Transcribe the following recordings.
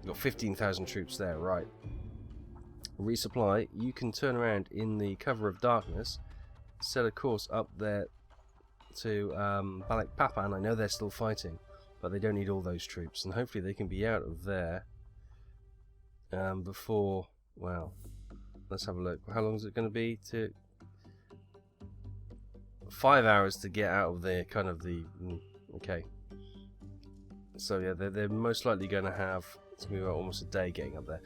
Got 15,000 troops there, right. Resupply, you can turn around in the cover of darkness, set a course up there to Balikpapan. I know they're still fighting, but they don't need all those troops, and hopefully they can be out of there before, well, let's have a look. How long is it going to be? 5 hours to get out of there, kind of the, okay. So yeah, they're most likely going to have, it's going to be about almost a day getting up there.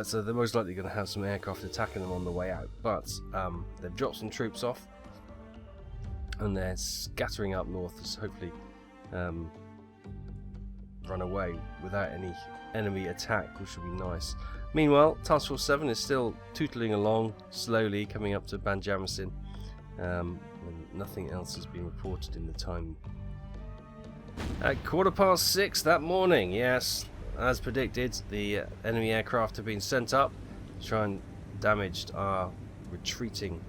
So they're most likely going to have some aircraft attacking them on the way out. But they've dropped some troops off, and they're scattering up north to hopefully run away without any enemy attack, which would be nice. Meanwhile, Task Force 7 is still tootling along slowly, coming up to Banjarmasin. And nothing else has been reported in the time. At 6:15 that morning, yes, as predicted, the enemy aircraft have been sent up to try and damage our retreating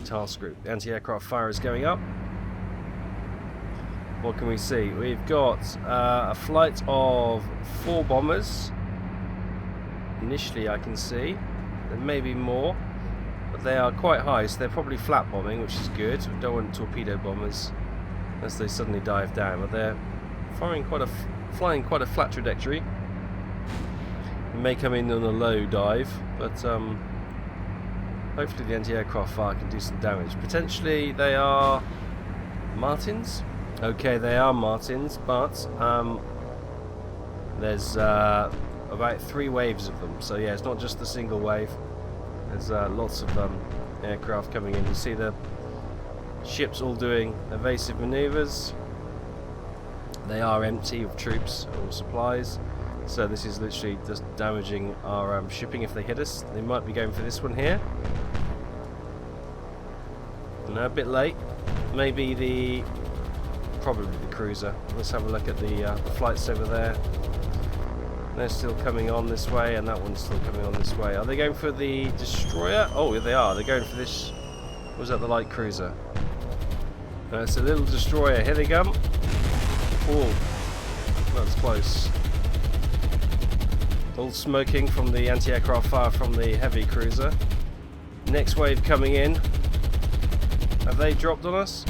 task group. The anti-aircraft fire is going up. What can we see? We've got a flight of 4 bombers. Initially, I can see there may be more, but they are quite high, so they're probably flat bombing, which is good. We don't want torpedo bombers unless they suddenly dive down, but they're flying quite a flat trajectory. They may come in on a low dive, but hopefully the anti-aircraft fire can do some damage. Potentially they are Martins. Okay, they are Martins, but there's about 3 waves of them. So yeah, it's not just a single wave. There's lots of aircraft coming in. You see the ships all doing evasive maneuvers. They are empty of troops or supplies, so this is literally just damaging our shipping if they hit us. They might be going for this one here. No, a bit late. Maybe probably the cruiser. Let's have a look at the flights over there. They're still coming on this way, and that one's still coming on this way. Are they going for the destroyer? Oh, they are. They're going for this. Was that the light cruiser? It's a little destroyer. Here they come. Oh, that's close. All smoking from the anti-aircraft fire from the heavy cruiser. Next wave coming in. Have they dropped on us?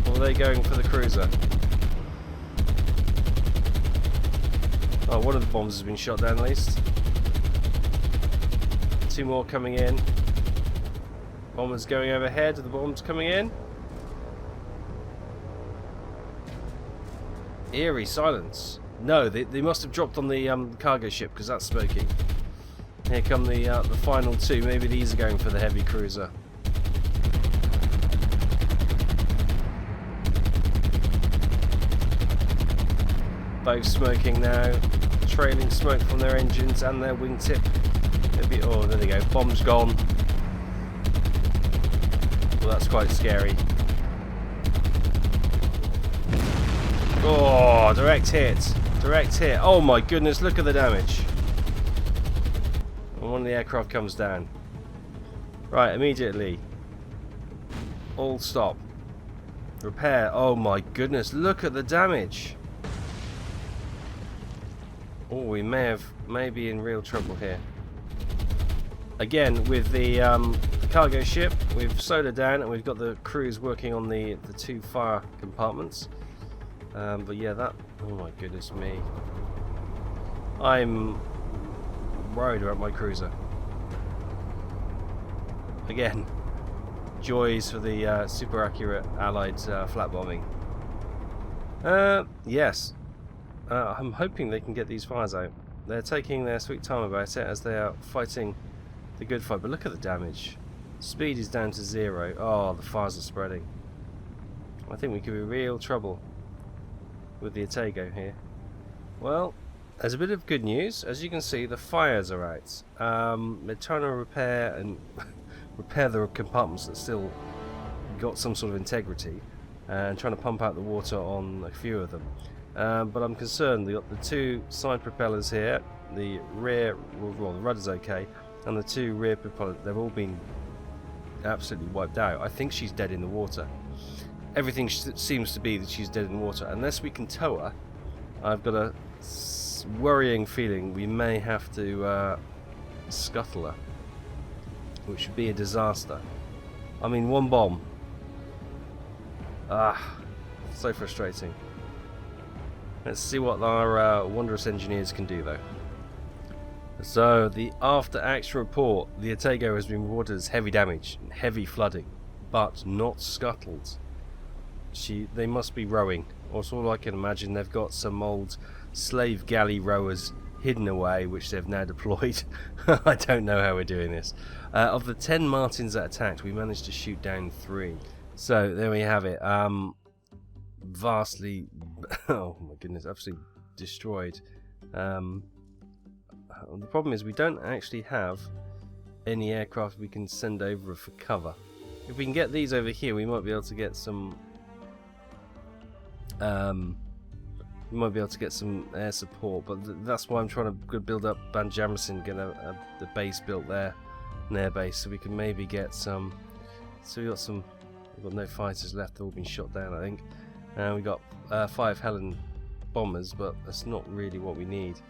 Or are they going for the cruiser? Oh, one of the bombs has been shot down at least. 2 more coming in. Bombers going overhead. Are the bombs coming in? Eerie silence. No, they must have dropped on the cargo ship because that's smoking. Here come the final 2. Maybe these are going for the heavy cruiser. Both smoking now, trailing smoke from their engines and their wingtip. Oh, there they go. Bomb's gone. Well, that's quite scary. Oh, direct hit. Direct hit. Oh my goodness, look at the damage. And one of the aircraft comes down. Right, immediately. All stop. Repair. Oh my goodness, look at the damage. Oh, we may be in real trouble here. Again, with the cargo ship, we've slowed it down and we've got the crews working on the 2 fire compartments. But yeah, oh my goodness me. I'm worried about my cruiser. Again, joys for the super accurate Allied flat bombing. Yes. I'm hoping they can get these fires out. They're taking their sweet time about it as they are fighting the good fight. But look at the damage. Speed is down to 0. Oh, the fires are spreading. I think we could be in real trouble with the Otago here. Well, there's a bit of good news. As you can see, the fires are out. They're trying to repair the compartments that still got some sort of integrity, and trying to pump out the water on a few of them. But I'm concerned. They got the 2 side propellers here. The rear, well, the rudder's okay, and the 2 rear propellers. They've all been absolutely wiped out. I think she's dead in the water. Everything seems to be that she's dead in the water. Unless we can tow her, I've got a worrying feeling we may have to scuttle her, which would be a disaster. I mean, one bomb. So frustrating. Let's see what our wondrous engineers can do, though. So, the after-action report. The Otago has been reported as heavy damage and heavy flooding, but not scuttled. They must be rowing. Also, all I can imagine, they've got some old slave galley rowers hidden away, which they've now deployed. I don't know how we're doing this. Of the 10 Martins that attacked, we managed to shoot down 3. So, there we have it. Vastly... oh my goodness, absolutely destroyed. The problem is we don't actually have any aircraft we can send over for cover. If we can get these over here, we might be able to get some air support, but that's why I'm trying to build up Banjarmasin, get the base built there, an air base, so we can maybe get some. So we've got no fighters left, they've all been shot down, I think. We got 5 Helen bombers, but that's not really what we need.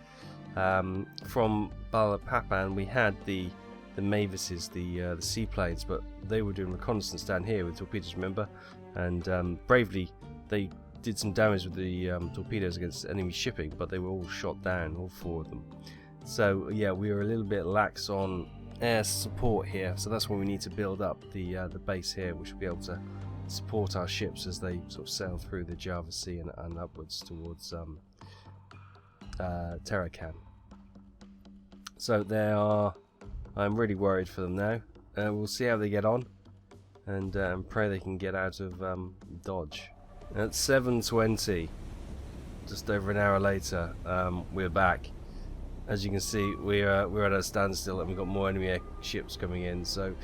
From Balikpapan we had the Mavises, the seaplanes, but they were doing reconnaissance down here with torpedoes, remember? And bravely they did some damage with the torpedoes against enemy shipping, but they were all shot down, all 4 of them. So yeah, we were a little bit lax on air support here, so that's when we need to build up the base here, which will be able to support our ships as they sort of sail through the Java Sea and upwards towards Tarakan. So they are. I'm really worried for them now. We'll see how they get on, and pray they can get out of Dodge. At 7:20, just over an hour later, we're back. As you can see, we're at a standstill, and we've got more enemy ships coming in. So,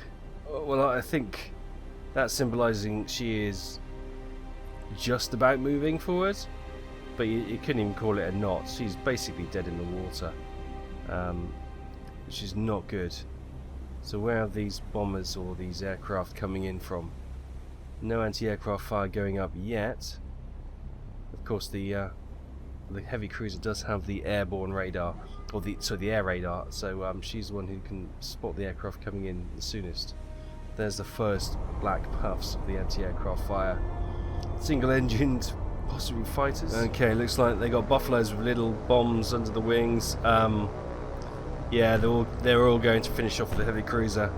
well, I think that's symbolising she is just about moving forward. But you couldn't even call it a knot. She's basically dead in the water, which is not good. So where are these bombers or these aircraft coming in from? No anti-aircraft fire going up yet. Of course, the heavy cruiser does have the airborne radar, or the air radar. So she's the one who can spot the aircraft coming in the soonest. There's the first black puffs of the anti-aircraft fire. Single-engined. Possibly fighters. Okay, looks like they got buffaloes with little bombs under the wings. Yeah, they're all going to finish off the heavy cruiser.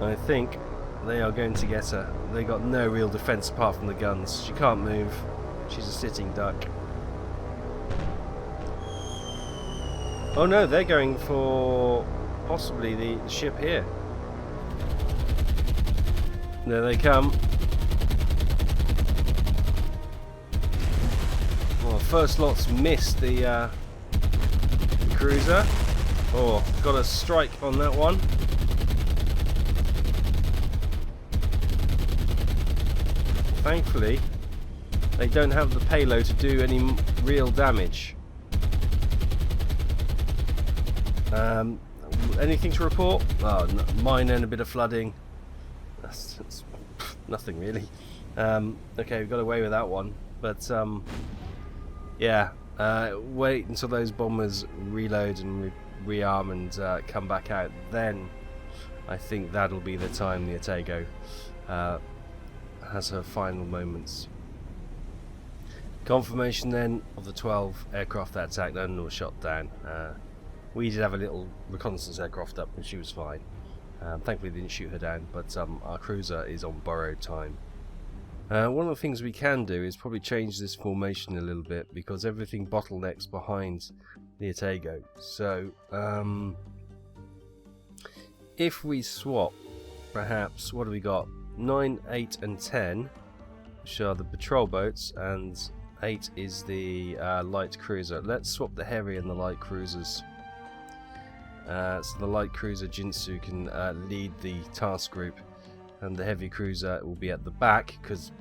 I think they are going to get her. They got no real defense apart from the guns. She can't move. She's a sitting duck. Oh no, they're going for possibly the ship here. There they come. Well, first lot's missed the cruiser. Oh, got a strike on that one. Thankfully, they don't have the payload to do any real damage. Anything to report? Oh, minor and a bit of flooding. That's nothing really. Okay, we got away with that one, but yeah. Wait until those bombers reload and rearm and come back out. Then I think that'll be the time the Otago has her final moments. Confirmation then of the 12 aircraft that attacked, none were shot down. We did have a little reconnaissance aircraft up and she was fine. Thankfully they didn't shoot her down, but our cruiser is on borrowed time. One of the things we can do is probably change this formation a little bit, because everything bottlenecks behind the Otago. So if we swap, perhaps, what do we got? 9, 8 and 10, which are the patrol boats, and 8 is the light cruiser. Let's swap the heavy and the light cruisers. So the light cruiser Jinsu can lead the task group, and the heavy cruiser will be at the back, because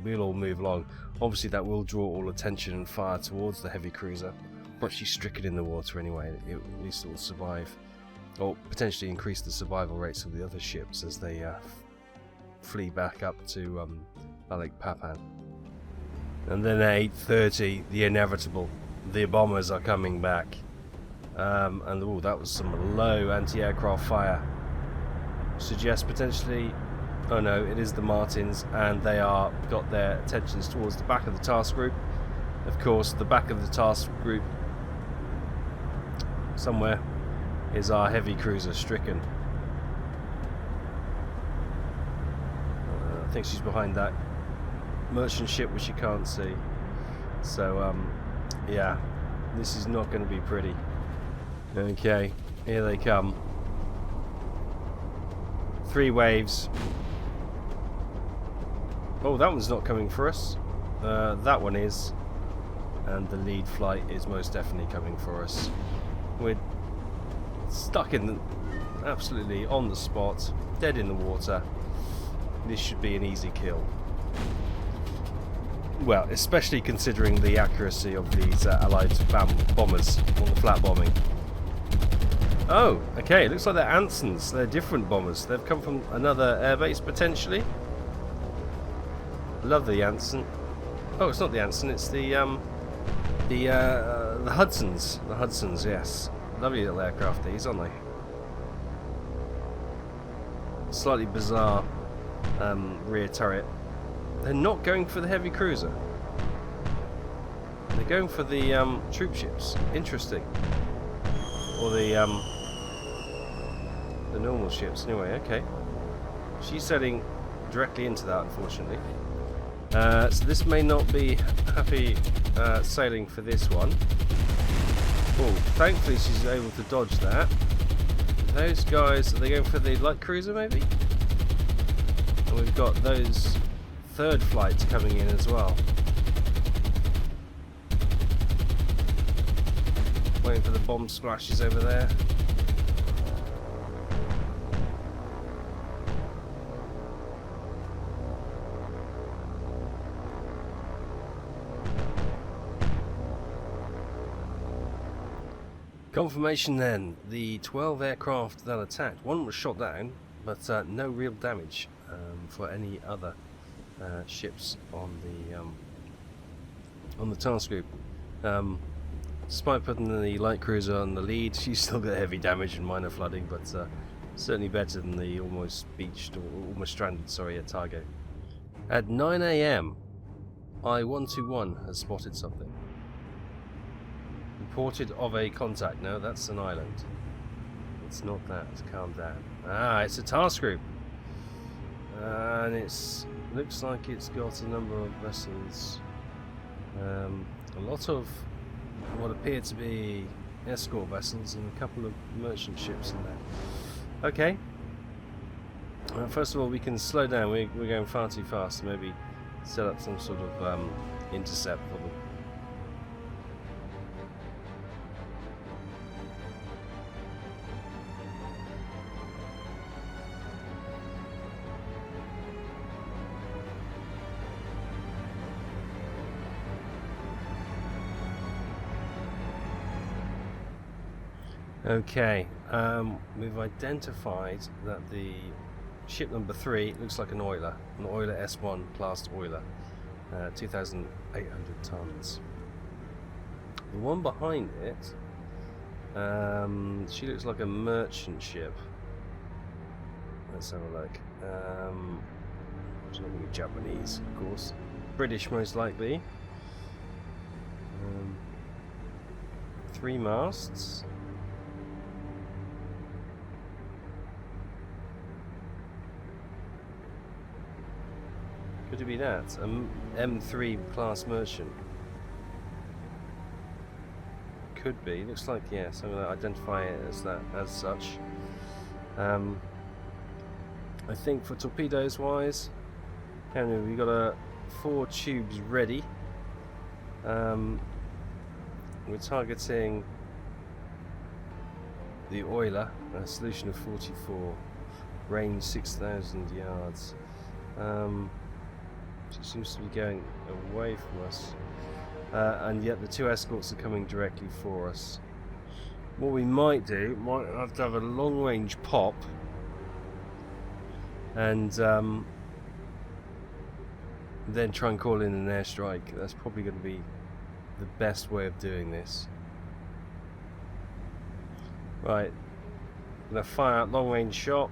we'll all move along. Obviously that will draw all attention and fire towards the heavy cruiser, but she's stricken in the water anyway. At least it will survive, or potentially increase the survival rates of the other ships as they flee back up to Balikpapan. And then at 8:30, the inevitable. the bombers are coming back. And oh, that was some low anti-aircraft fire. Suggests potentially, oh no, it is the Martins, and they are got their attentions towards the back of the task group. Of course, the back of the task group somewhere is our heavy cruiser Stricken. I think she's behind that merchant ship which you can't see. So yeah, this is not going to be pretty. Okay, here they come. 3 waves. Oh, that one's not coming for us. That one is. And the lead flight is most definitely coming for us. We're stuck in the... absolutely on the spot. Dead in the water. This should be an easy kill. Well, especially considering the accuracy of these Allied bombers on the flat bombing. Oh, okay, it looks like they're Ansons. They're different bombers. They've come from another airbase, potentially. Love the Anson. Oh, it's not the Anson, it's the Hudsons. The Hudsons, yes. Lovely little aircraft, these, aren't they? Slightly bizarre rear turret. They're not going for the heavy cruiser. They're going for the troop ships. Interesting. Or the normal ships. Anyway, okay. She's sailing directly into that, unfortunately. So this may not be happy sailing for this one. Oh, thankfully she's able to dodge that. Those guys, are they going for the light cruiser maybe? And we've got those third flights coming in as well. Waiting for the bomb splashes over there. Confirmation then, the 12 aircraft that attacked, one was shot down, but no real damage for any other ships on the task group. Despite putting the light cruiser on the lead, she's still got heavy damage and minor flooding, but certainly better than the almost beached or almost stranded, sorry, at Targo. At 9 AM, I-121 has spotted something. Reported of a contact. No, that's an island. It's not that. Calm down. Ah, it's a task group. And it's looks like it's got a number of vessels. A lot of what appear to be escort vessels and a couple of merchant ships in there. Okay. First of all, we can slow down. We're going far too fast. Maybe set up some sort of intercept for them. Okay, we've identified that the ship number 3 looks like an oiler S1 class oiler, 2,800 tons. The one behind it, she looks like a merchant ship. Let's have a look. It's not going to be Japanese, of course. British, most likely. 3 masts. Could it be that? M3 class merchant. Could be. Looks like, yes. I'm going to identify it as that, as such. I think for torpedoes wise, we've got 4 tubes ready. We're targeting the oiler, a solution of 44, range 6,000 yards. She seems to be going away from us, and yet the 2 escorts are coming directly for us. What we might do, might have to have a long range pop, and then try and call in an airstrike. That's probably going to be the best way of doing this. Right, I'm going to fire out long range shot.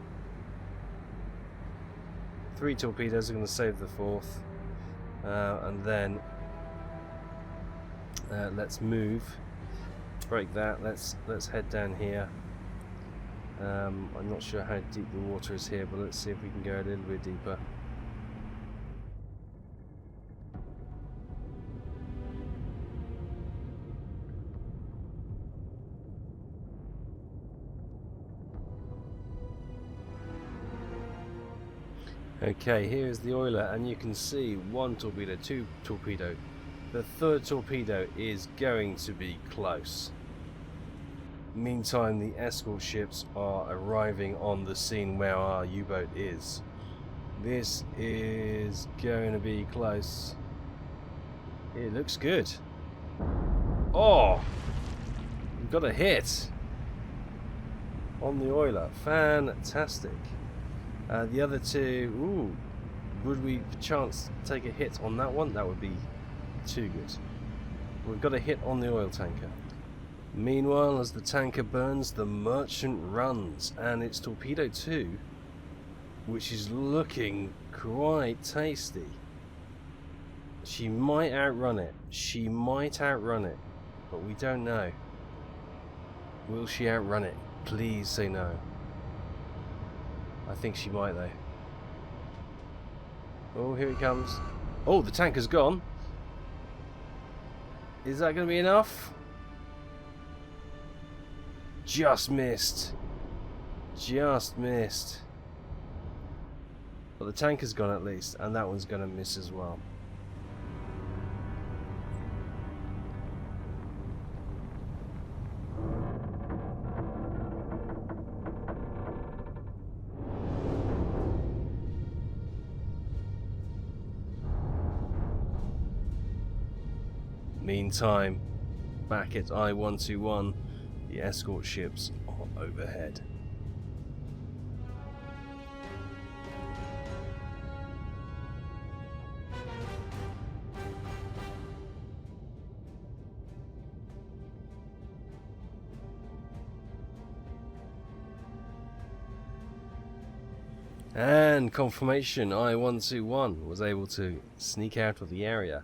3 torpedoes are going to save the 4th, and then let's move. Break that. Let's head down here. I'm not sure how deep the water is here, but let's see if we can go a little bit deeper. Okay, here is the oiler, and you can see 1 torpedo, 2 torpedo. The 3rd torpedo is going to be close. Meantime, the escort ships are arriving on the scene where our U-boat is. This is going to be close. It looks good. Oh! We've got a hit on the oiler. Fantastic. The other 2, ooh, would we chance take a hit on that one? That would be too good. We've got a hit on the oil tanker. Meanwhile, as the tanker burns, the merchant runs, and it's torpedo 2, which is looking quite tasty. She might outrun it. She might outrun it, but we don't know. Will she outrun it? Please say no. I think she might, though. Oh, here it comes. Oh, the tanker's gone. Is that going to be enough? Just missed. Just missed. But the tanker's gone at least, and that one's going to miss as well. Meantime, back at I-121, the escort ships are overhead. And confirmation, I-121 was able to sneak out of the area,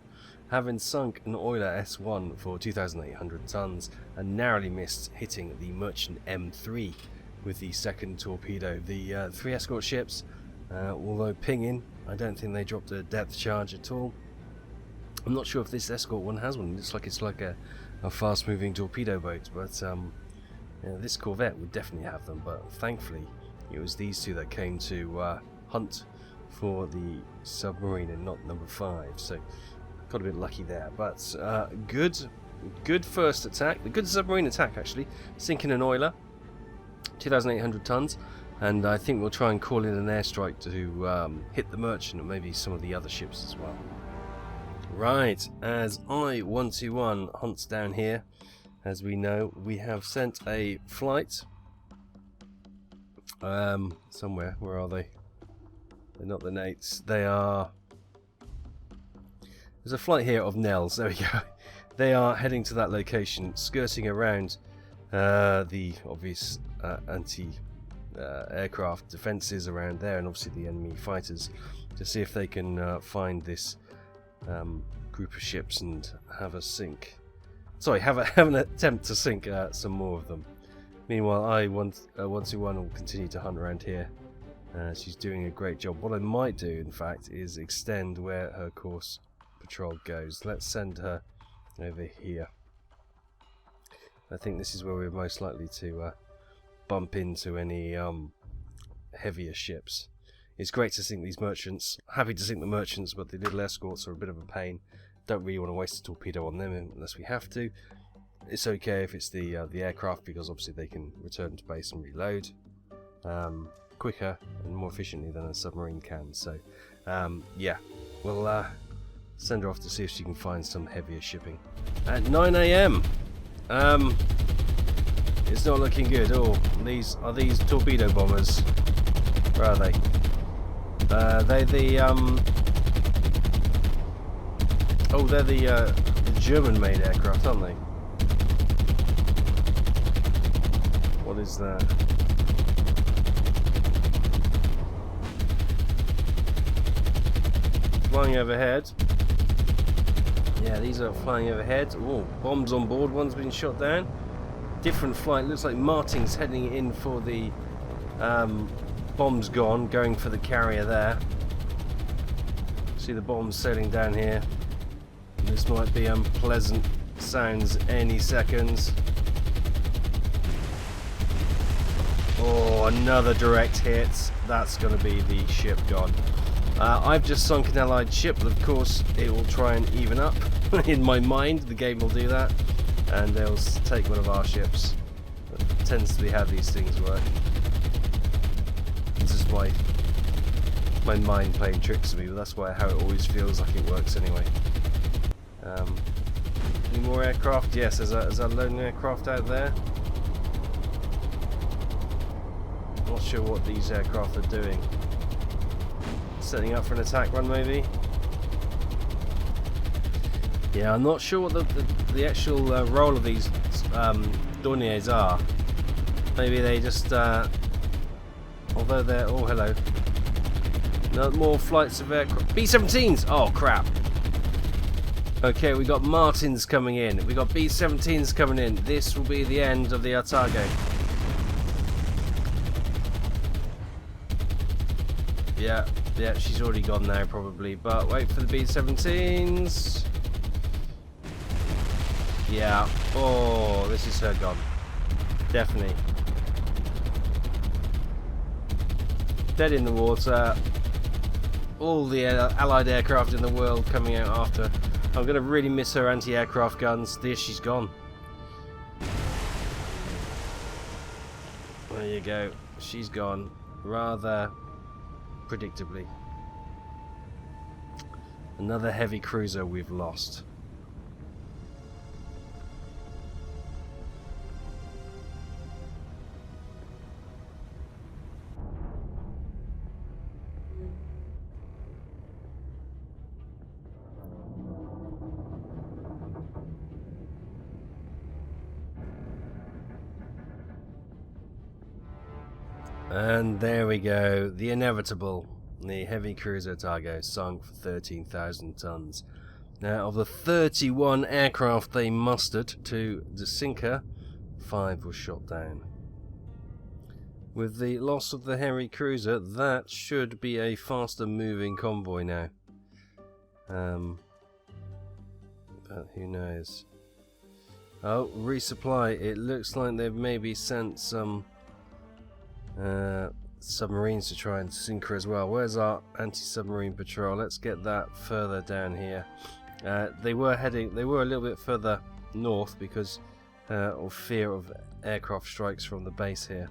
having sunk an oiler S1 for 2,800 tons and narrowly missed hitting the merchant M3 with the 2nd torpedo. The 3 escort ships, although pinging, I don't think they dropped a depth charge at all. I'm not sure if this escort one has one. It looks like it's like a fast-moving torpedo boat, but this corvette would definitely have them. But thankfully, it was these 2 that came to hunt for the submarine and not number 5. So got a bit lucky there, but good first attack, a good submarine attack actually, sinking an oiler, 2,800 tons, and I think we'll try and call in an airstrike to hit the merchant and maybe some of the other ships as well. Right, as I-121 hunts down here, as we know, we have sent a flight somewhere. Where are they? They're not the Nates. They are. There's a flight here of Nels. There we go. They are heading to that location, skirting around the obvious anti-aircraft defences around there, and obviously the enemy fighters, to see if they can find this group of ships and have a sink. Sorry, have an attempt to sink some more of them. Meanwhile, I-121 will continue to hunt around here. She's doing a great job. What I might do, in fact, is extend where her course patrol goes. Let's send her over here. I think this is where we're most likely to bump into any heavier ships. It's great to sink these merchants. Happy to sink the merchants, but the little escorts are a bit of a pain. Don't really want to waste a torpedo on them unless we have to. It's okay if it's the aircraft, because obviously they can return to base and reload quicker and more efficiently than a submarine can. So yeah, we'll send her off to see if she can find some heavier shipping at 9 AM. It's not looking good. Oh, these torpedo bombers. Where are they? They're the German-made aircraft, aren't they? What is that? Flying overhead. Yeah, these are flying overhead. Oh, bombs on board. One's been shot down. Different flight. Looks like Martin's heading in for the bombs gone, going for the carrier there. See the bombs sailing down here. This might be unpleasant sounds any seconds. Oh, another direct hit. That's going to be the ship gone. I've just sunk an allied ship, but of course it will try and even up. In my mind, the game will do that, and they'll take one of our ships. That tends to be how these things work. It's just my mind playing tricks on me, but that's how it always feels like it works anyway. Any more aircraft? Yes, there's a lone aircraft out there. Not sure what these aircraft are doing. Setting up for an attack run, maybe? Yeah, I'm not sure what the actual role of these douaniers are. Maybe they just... although they're... Oh, hello. No more flights of aircraft. B-17s! Oh, crap. Okay, we got Martins coming in. We got B-17s coming in. This will be the end of the Otago. Yeah, she's already gone now probably, but wait for the B-17s. Yeah, oh, this is her gone. Definitely. Dead in the water. All the allied aircraft in the world coming out after. I'm going to really miss her anti-aircraft guns. There, she's gone. There you go. She's gone. Rather predictably. Another heavy cruiser we've lost. And there we go, the inevitable. The heavy cruiser Otago sunk for 13,000 tons. Now, of the 31 aircraft they mustered to sink her, 5 were shot down. With the loss of the heavy cruiser, that should be a faster moving convoy now. But who knows? Oh, resupply. It looks like they've maybe sent some submarines to try and sink her as well. Where's our anti-submarine patrol? Let's get that further down here. They were a little bit further north because of fear of aircraft strikes from the base here.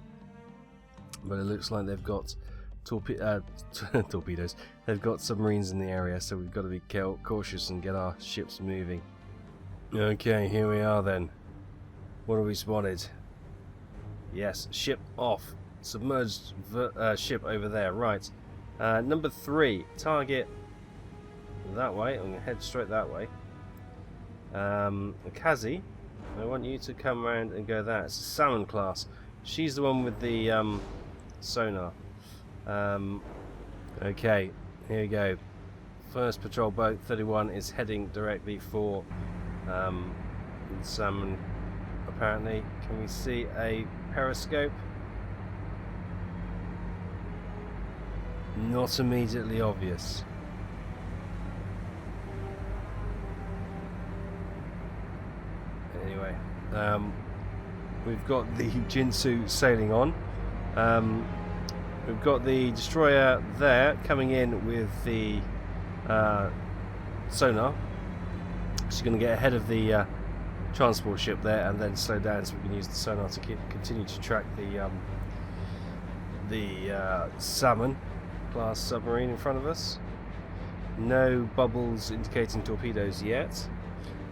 But it looks like they've got torpedoes. They've got submarines in the area, so we've got to be cautious and get our ships moving. Okay, here we are then. What have we spotted? Yes, ship off. Submerged ship over there. Right. Number 3. Target that way. I'm going to head straight that way. Kazi, I want you to come around and go there. It's a Salmon class. She's the one with the sonar. Okay, here we go. First patrol boat 31 is heading directly for Salmon. Apparently, can we see a periscope? Not immediately obvious. Anyway, we've got the Jinsu sailing on. We've got the destroyer there coming in with the sonar. She's going to get ahead of the transport ship there and then slow down so we can use the sonar to continue to track the Salmon class submarine in front of us. No bubbles indicating torpedoes yet.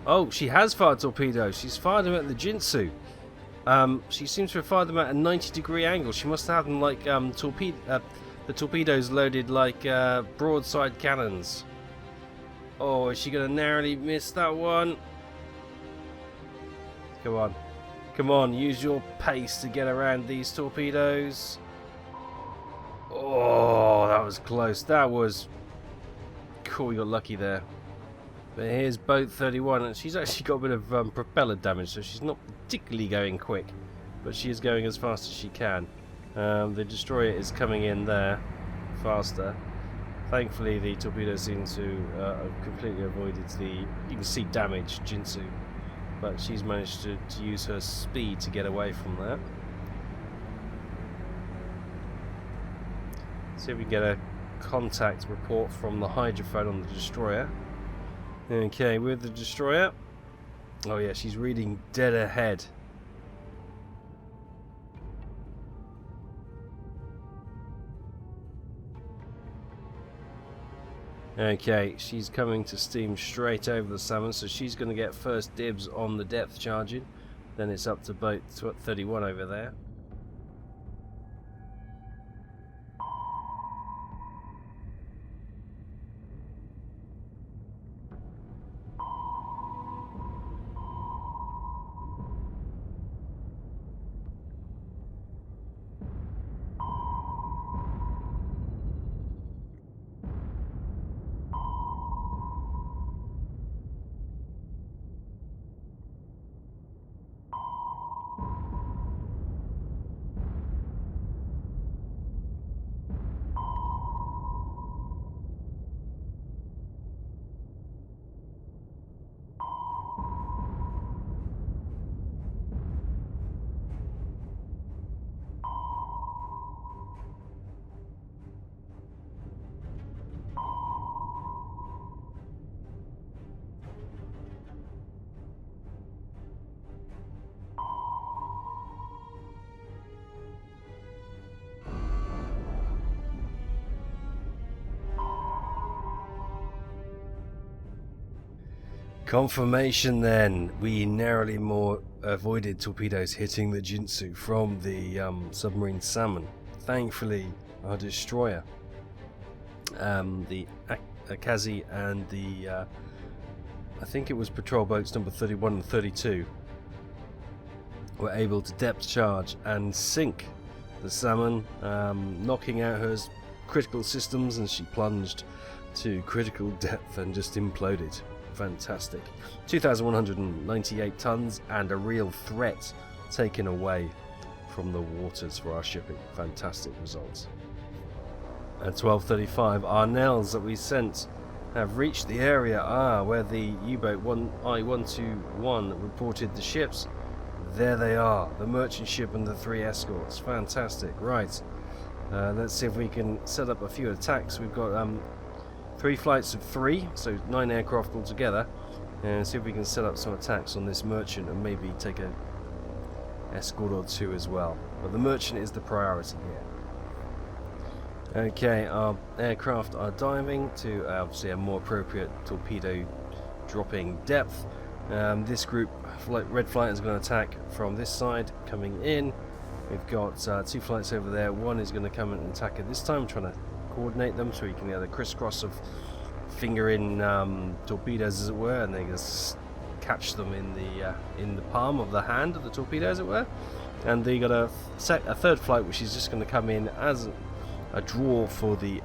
Oh, she has fired torpedoes. She's fired them at the Jinsu. She seems to have fired them at a 90-degree angle. She must have them like the torpedoes loaded like broadside cannons. Oh, is she going to narrowly miss that one? Come on. Come on, use your pace to get around these torpedoes. Oh, that was close. That was cool. We got lucky there. But here's boat 31, and she's actually got a bit of propeller damage, so she's not particularly going quick, but she is going as fast as she can. The destroyer is coming in there faster. Thankfully, the torpedoes seem to have completely avoided the, you can see, damage Jinsu, but she's managed to use her speed to get away from that. See if we can get a contact report from the hydrophone on the destroyer. Okay, with the destroyer. Oh yeah, she's reading dead ahead. Okay, she's coming to steam straight over the salmon, so she's going to get first dibs on the depth charging. Then it's up to boat 31 over there. Confirmation then. We narrowly more avoided torpedoes hitting the Jinsu from the submarine salmon. Thankfully, our destroyer, the Akazi and the, I think it was patrol boats number 31 and 32, were able to depth charge and sink the salmon, knocking out her critical systems, and she plunged to critical depth and just imploded. Fantastic. 2,198 tons and a real threat taken away from the waters for our shipping. Fantastic results. At 12:35, our Nels that we sent have reached the area where the U-boat I-121 reported the ships. There they are, the merchant ship and the 3 escorts. Fantastic. Right, let's see if we can set up a few attacks. We've got 3 flights of 3, so 9 aircraft altogether, and see if we can set up some attacks on this merchant and maybe take a escort or 2 as well. But the merchant is the priority here. Okay, our aircraft are diving to obviously a more appropriate torpedo dropping depth. This group, red flight, is going to attack from this side coming in. We've got 2 flights over there. One is going to come and attack at this time, trying to coordinate them so you can get a crisscross of finger in torpedoes, as it were, and they just catch them in the palm of the hand of the torpedo, as it were. And they got a third flight which is just going to come in as a draw for the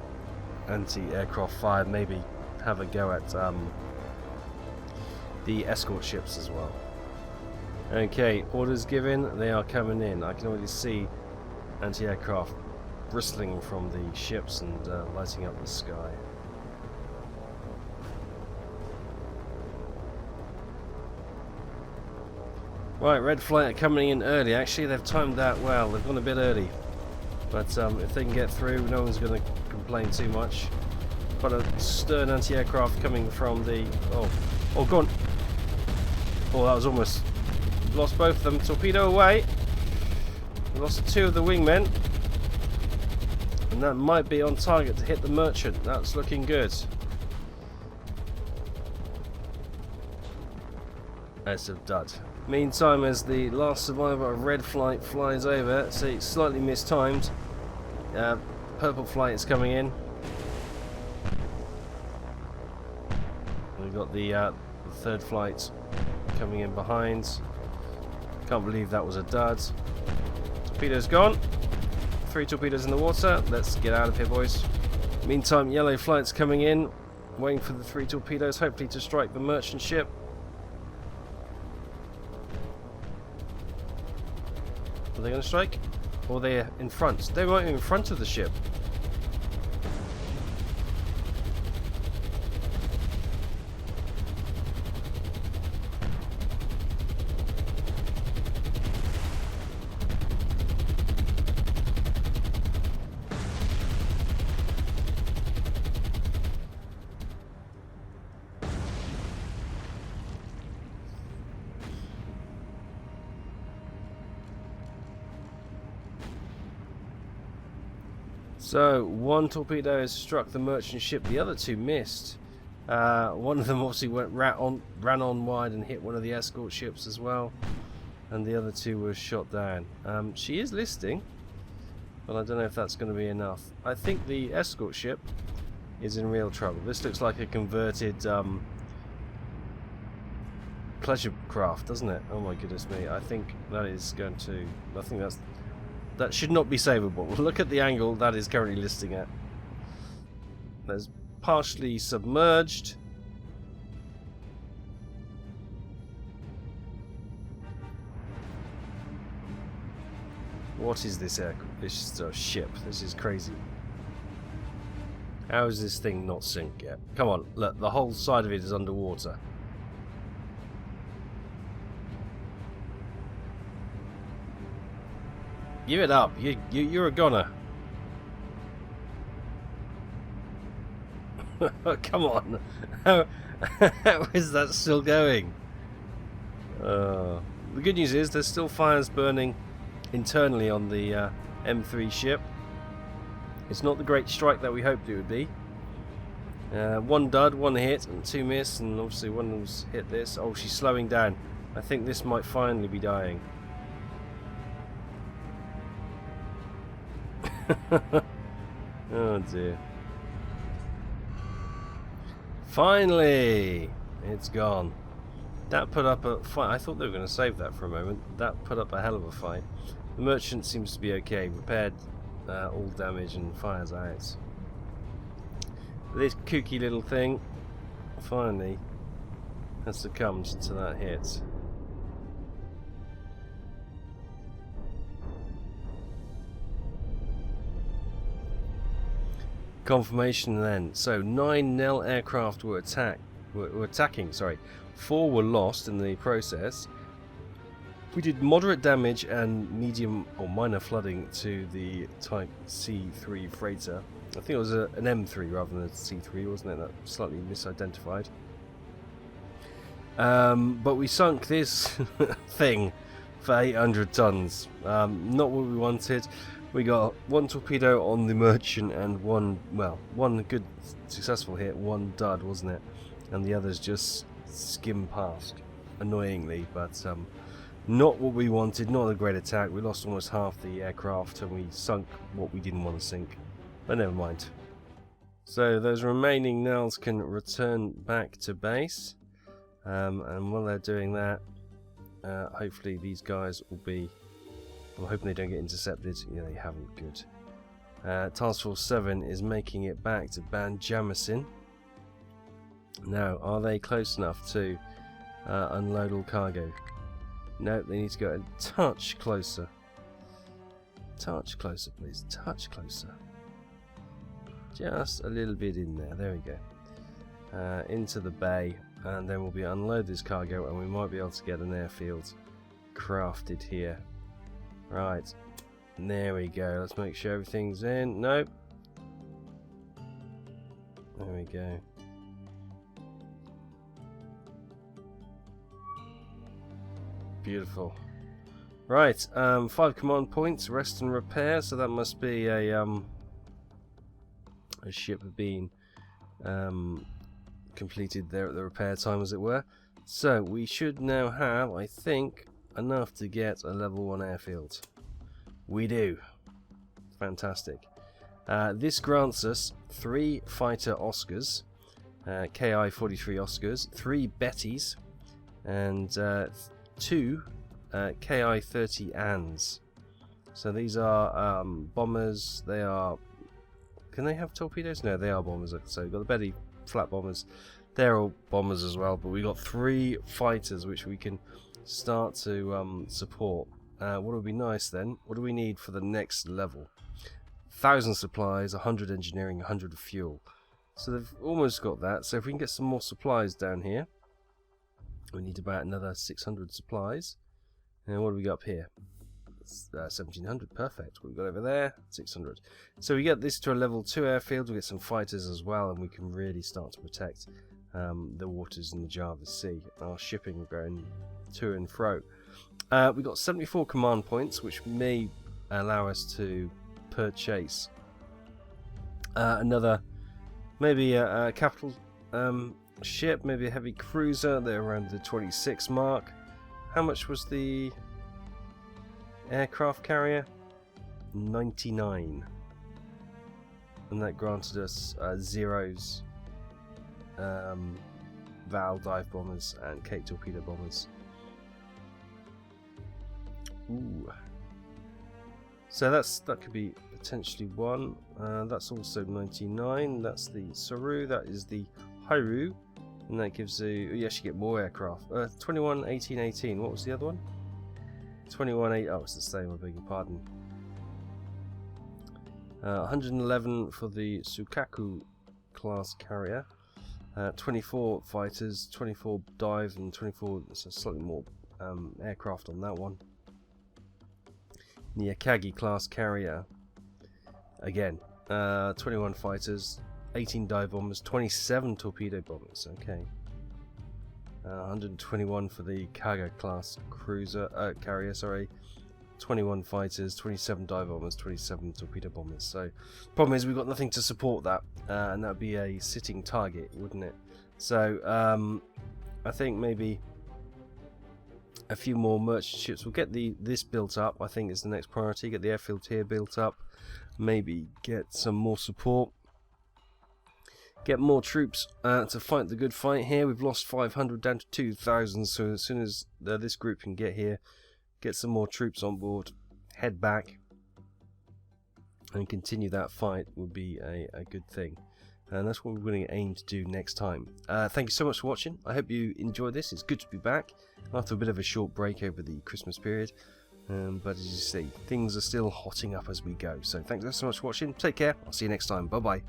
anti-aircraft fire, maybe have a go at the escort ships as well. Okay, orders given, they are coming in. I can already see anti-aircraft bristling from the ships and lighting up the sky. Right, red flight are coming in early. Actually, they've timed that well. They've gone a bit early, but if they can get through, no one's going to complain too much. Quite a stern anti-aircraft coming from the oh go on. Oh, that was almost, lost both of them. Torpedo away. We lost 2 of the wingmen. And that might be on target to hit the merchant. That's looking good. That's a dud. Meantime, as the last survivor of red flight flies over, see, it's slightly mistimed. Purple flight is coming in. We've got the third flight coming in behind. Can't believe that was a dud. Torpedoes gone. 3 torpedoes in the water. Let's get out of here, boys. Meantime, yellow flight's coming in, waiting for the 3 torpedoes, hopefully to strike the merchant ship. Are they going to strike? Or they're in front? They might be in front of the ship. So, 1 torpedo has struck the merchant ship, the other 2 missed. One of them obviously ran on wide and hit one of the escort ships as well. And the other 2 were shot down. She is listing, but I don't know if that's going to be enough. I think the escort ship is in real trouble. This looks like a converted pleasure craft, doesn't it? Oh my goodness me. I think that is going to... I think that should not be savable. Look at the angle that is currently listing at. There's partially submerged. What is this ship? This is crazy. How is this thing not sink yet? Come on, look, the whole side of it is underwater. Give it up. You're a goner. Come on. How is that still going? The good news is there's still fires burning internally on the M3 ship. It's not the great strike that we hoped it would be. 1 dud, 1 hit, and 2 miss, and obviously one of them's hit this. Oh, she's slowing down. I think this might finally be dying. Oh dear. Finally! It's gone. That put up a fight. I thought they were going to save that for a moment. That put up a hell of a fight. The merchant seems to be okay. Repaired all damage and fires out. This kooky little thing finally has succumbed to that hit. Confirmation then. So 9 Nell aircraft were attacking. 4 were lost in the process. We did moderate damage and medium or minor flooding to the Type C3 freighter. I think it was an M3 rather than a C3, wasn't it? That slightly misidentified. But we sunk this thing for 800 tons. Not what we wanted. We got 1 torpedo on the merchant and 1 good successful hit, 1 dud, wasn't it? And the others just skimmed past, annoyingly, but not what we wanted, not a great attack. We lost almost half the aircraft and we sunk what we didn't want to sink, but never mind. So those remaining Nells can return back to base, and while they're doing that, hopefully these guys will be... I'm hoping they don't get intercepted. Yeah, they haven't. Good. Task Force 7 is making it back to Banjarmasin. Now, are they close enough to unload all cargo? No, they need to go a touch closer. Touch closer, please. Touch closer. Just a little bit in there. There we go. Into the bay, and then we'll be unload this cargo, and we might be able to get an airfield crafted here. Right, there we go. Let's make sure everything's in. Nope. There we go. Beautiful. Right, 5 command points, rest and repair. So that must be a ship being completed there at the repair time, as it were. So we should now have, I think, enough to get a level 1 airfield. We do. Fantastic. This grants us 3 fighter Oscars, Ki-43 Oscars, 3 Bettys, and 2 Ki-30Ans. So these are bombers. They are... Can they have torpedoes? No, they are bombers. So we've got the belly flat bombers. They're all bombers as well. But we've got 3 fighters which we can start to support. What would be nice then? What do we need for the next level? 1,000 supplies, 100 engineering, 100 fuel. So they've almost got that. So if we can get some more supplies down here, we need about another 600 supplies. And what do we got up here? 1,700. Perfect. What we got over there? 600. So we get this to a level 2 airfield. We get some fighters as well, and we can really start to protect the waters in the Java Sea. Our shipping going to and fro. We've got 74 command points, which may allow us to purchase another, maybe a capital ship, maybe a heavy cruiser. They're around the 26 mark. How much was the aircraft carrier? 99. And that granted us Zeros, Val dive bombers, and Cape torpedo bombers. Ooh. So that could be potentially one. That's also 99. That's the Saru. That is the Hairu, and that gives you actually get more aircraft. 21, 18, 18. What was the other one? 21, 8. Oh, it's the same. I beg your pardon. 111 for the Sukaku class carrier. 24 fighters, 24 dive, and 24. So slightly more aircraft on that one. The Akagi class carrier, again, 21 fighters, 18 dive bombers, 27 torpedo bombers. Okay, 121 for the Kaga class cruiser carrier. Sorry, 21 fighters, 27 dive bombers, 27 torpedo bombers. So, problem is we've got nothing to support that, and that would be a sitting target, wouldn't it? So, I think maybe a few more merchant ships. We'll get this built up. I think is the next priority. Get the airfield here built up. Maybe get some more support. Get more troops to fight the good fight here. We've lost 500 down to 2,000. So as soon as this group can get here, get some more troops on board, head back, and continue that fight would be a good thing. And that's what we're going to aim to do next time. Thank you so much for watching. I hope you enjoyed this. It's good to be back after a bit of a short break over the Christmas period. But as you see, things are still hotting up as we go. So thanks so much for watching. Take care. I'll see you next time. Bye-bye.